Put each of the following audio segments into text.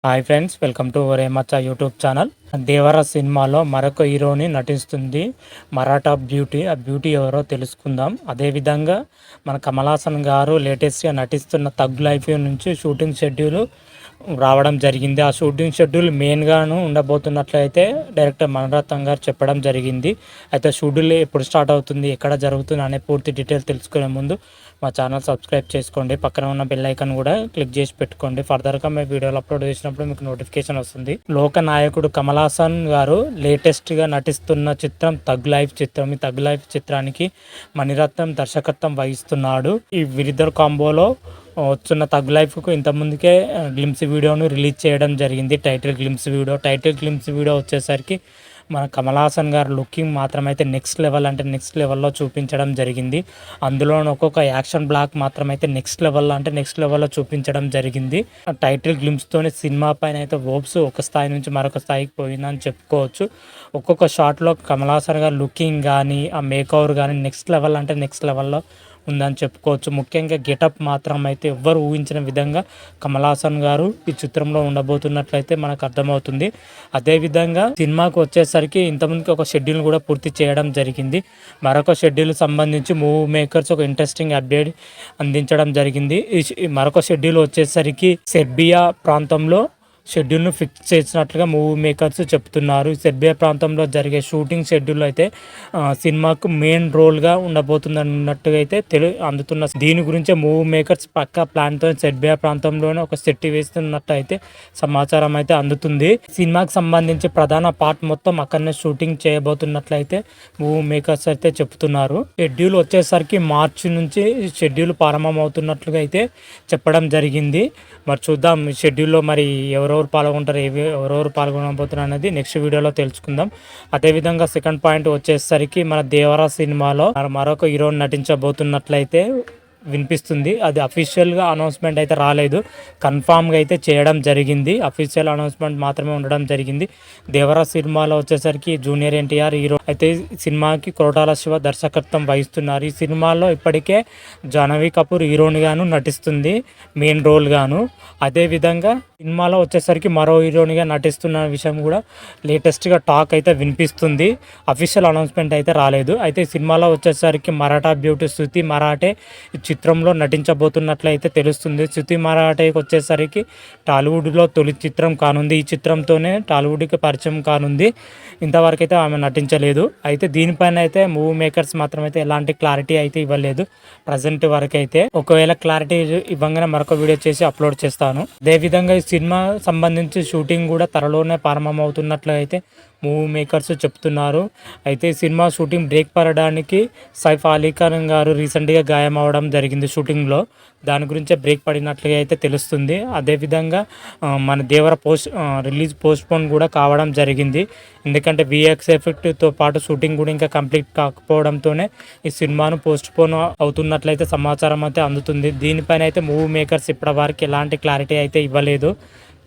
Hi friends, welcome to ఒరే మచ్చా YouTube channel. దేవర సినిమాలో మరొక హీరోని నటిస్తుంది మరాఠా బ్యూటీ. ఆ బ్యూటీ ఎవరో తెలుసుకుందాం. అదేవిధంగా మన కమల్ హాసన్ గారు లేటెస్ట్గా నటిస్తున్న తగ్ లైఫ్ నుంచి షూటింగ్ షెడ్యూల్ రావడం జరిగింది. ఆ షూటింగ్ షెడ్యూల్ మెయిన్గాను ఉండబోతున్నట్లయితే డైరెక్టర్ మణిరత్నం గారు చెప్పడం జరిగింది. అయితే షెడ్యూల్ ఎప్పుడు స్టార్ట్ అవుతుంది, ఎక్కడ జరుగుతుంది అనే పూర్తి డీటెయిల్ తెలుసుకునే ముందు మా ఛానల్ సబ్స్క్రైబ్ చేసుకోండి. పక్కన ఉన్న బెల్ ఐకాన్ కూడా క్లిక్ చేసి పెట్టుకోండి. ఫర్దర్గా మేము వీడియోలు అప్లోడ్ చేసినప్పుడు మీకు నోటిఫికేషన్ వస్తుంది. లోక నాయకుడు కమల్ హాసన్ గారు లేటెస్ట్గా నటిస్తున్న చిత్రం తగ్ లైఫ్ చిత్రం. ఈ తగ్ లైఫ్ చిత్రానికి మణిరత్నం దర్శకత్వం వహిస్తున్నాడు. ఈ వీరిద్దరు కాంబోలో వస్తున్న తగ్ లైఫ్కు ఇంతకుముందుకే గ్లిమ్స్ వీడియోను రిలీజ్ చేయడం జరిగింది. టైటిల్ గ్లిమ్స్ వీడియో వచ్చేసరికి మన కమల్ హాసన్ గారు లుకింగ్ మాత్రమైతే నెక్స్ట్ లెవెల్లో చూపించడం జరిగింది. అందులో ఒక్కొక్క యాక్షన్ బ్లాక్ మాత్రమైతే నెక్స్ట్ లెవెల్లో చూపించడం జరిగింది. టైటిల్ గ్లిమ్స్తోనే సినిమా పైన అయితే హోప్స్ ఒక స్థాయి నుంచి మరొక స్థాయికి పోయిందని చెప్పుకోవచ్చు. ఒక్కొక్క షాట్లో కమల్ హాసన్ గారు లుకింగ్ కానీ ఆ మేకవర్ కానీ నెక్స్ట్ లెవెల్లో ఉందని చెప్పుకోవచ్చు. ముఖ్యంగా గెటప్ మాత్రం అయితే ఎవ్వరు ఊహించిన విధంగా కమల్ హాసన్ గారు ఈ చిత్రంలో ఉండబోతున్నట్లయితే మనకు అర్థమవుతుంది. అదేవిధంగా సినిమాకు వచ్చేసరికి ఇంతకుముందుకి ఒక షెడ్యూల్ కూడా పూర్తి చేయడం జరిగింది. మరొక షెడ్యూల్ సంబంధించి మూవీ మేకర్స్ ఒక ఇంట్రెస్టింగ్ అప్డేట్ అందించడం జరిగింది. ఈ మరొక షెడ్యూల్ వచ్చేసరికి సెర్బియా ప్రాంతంలో షెడ్యూల్ను ఫిక్స్ చేసినట్లుగా మూవీ మేకర్స్ చెప్తున్నారు. సెర్బియా ప్రాంతంలో జరిగే షూటింగ్ షెడ్యూల్ అయితే సినిమాకు మెయిన్ రోల్గా ఉండబోతుంది అన్నట్టుగా అయితే అందుతున్న దీని గురించే మూవీ మేకర్స్ పక్కా ప్లాన్తో సెర్బియా ప్రాంతంలోనే ఒక సెట్ వేస్తున్నట్టు అయితే సమాచారం అయితే అందుతుంది. సినిమాకి సంబంధించి ప్రధాన పార్ట్ మొత్తం అక్కడనే షూటింగ్ చేయబోతున్నట్లయితే మూవీ మేకర్స్ అయితే చెప్తున్నారు. షెడ్యూల్ వచ్చేసరికి మార్చి నుంచి షెడ్యూల్ ప్రారంభం అవుతున్నట్లుగా అయితే చెప్పడం జరిగింది. మరి చూద్దాం షెడ్యూల్లో మరి ఎవరెవరు పాల్గొనబోతున్నారు అనేది నెక్స్ట్ వీడియోలో తెలుసుకుందాం. అదేవిధంగా సెకండ్ పాయింట్ వచ్చేసరికి మన దేవరా సినిమాలో మరొక హీరోని నటించబోతున్నట్లయితే వినిపిస్తుంది. అది అఫీషియల్గా అనౌన్స్మెంట్ అయితే రాలేదు, కన్ఫామ్గా అయితే చేయడం జరిగింది. అఫీషియల్ అనౌన్స్మెంట్ మాత్రమే ఉండడం జరిగింది. దేవరా సినిమాలో వచ్చేసరికి జూనియర్ ఎన్టీఆర్ హీరో అయితే సినిమాకి కొరటాల శివ దర్శకత్వం వహిస్తున్నారు. ఈ సినిమాలో ఇప్పటికే జాహ్నవి కపూర్ హీరోనిగాను నటిస్తుంది, మెయిన్ రోల్ గాను. అదేవిధంగా సినిమాలో వచ్చేసరికి మరో హీరోనిగా నటిస్తున్న విషయం కూడా లేటెస్ట్గా టాక్ అయితే వినిపిస్తుంది. అఫీషియల్ అనౌన్స్మెంట్ అయితే రాలేదు. అయితే సినిమాలో వచ్చేసరికి మరాఠా బ్యూటీ శృతి మరాఠే చిత్రంలో నటించబోతున్నట్లయితే తెలుస్తుంది. శృతి మరాఠేకి వచ్చేసరికి టాలీవుడ్లో తొలి చిత్రం కానుంది. ఈ చిత్రంతోనే టాలీవుడ్కి పరిచయం కానుంది. ఇంతవరకు అయితే ఆమె నటించలేదు. అయితే దీనిపైన అయితే మూవీ మేకర్స్ మాత్రం అయితే ఎలాంటి క్లారిటీ అయితే ఇవ్వలేదు ప్రజెంట్ వరకు అయితే. ఒకవేళ క్లారిటీ ఇవ్వగానే మరొక వీడియో చేసి అప్లోడ్ చేస్తాను. అదేవిధంగా ఈ సినిమా సంబంధించి షూటింగ్ కూడా త్వరలోనే ప్రారంభం అవుతున్నట్లు అయితే మూవీ మేకర్స్ చెప్తున్నారు. అయితే సినిమా షూటింగ్ బ్రేక్ పడడానికి సైఫ్ అలీ ఖాన్ గారు రీసెంట్గా గాయం అవడం జరిగింది షూటింగ్లో. దాని గురించే బ్రేక్ పడినట్లుగా అయితే తెలుస్తుంది. అదేవిధంగా మన దేవర రిలీజ్ పోస్ట్పోన్ కూడా కావడం జరిగింది. ఎందుకంటే విఎక్స్ ఎఫెక్ట్తో పాటు షూటింగ్ కూడా ఇంకా కంప్లీట్ కాకపోవడంతోనే ఈ సినిమాను పోస్ట్పోన్ అవుతున్నట్లయితే సమాచారం అయితే అందుతుంది. దీనిపైన అయితే మూవీ మేకర్స్ ఇప్పటివరకు ఎలాంటి క్లారిటీ అయితే ఇవ్వలేదు.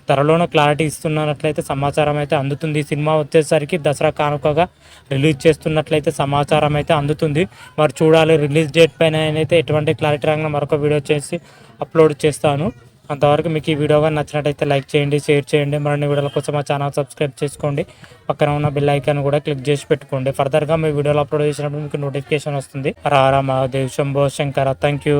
త్వరలోనే క్లారిటీ ఇస్తున్నట్లయితే సమాచారం అయితే అందుతుంది. ఈ సినిమా వచ్చేసరికి దసరా కానుకగా రిలీజ్ చేస్తున్నట్లయితే సమాచారం అయితే అందుతుంది. మరి చూడాలి రిలీజ్ డేట్ పైన అయితే ఎటువంటి క్లారిటీ రాగానే మరొక వీడియో చేసి అప్లోడ్ చేస్తాను. అంతవరకు మీకు ఈ వీడియోగా నచ్చినట్టయితే లైక్ చేయండి, షేర్ చేయండి. మరిన్ని వీడియోల కోసం మా ఛానల్ సబ్స్క్రైబ్ చేసుకోండి. పక్కన ఉన్న బెల్ ఐకాన్ కూడా క్లిక్ చేసి పెట్టుకోండి. ఫర్దర్గా మీ వీడియోలు అప్లోడ్ చేసినప్పుడు మీకు నోటిఫికేషన్ వస్తుంది. హర హర మహాదేవ్, శంభో శంకర. Thank you.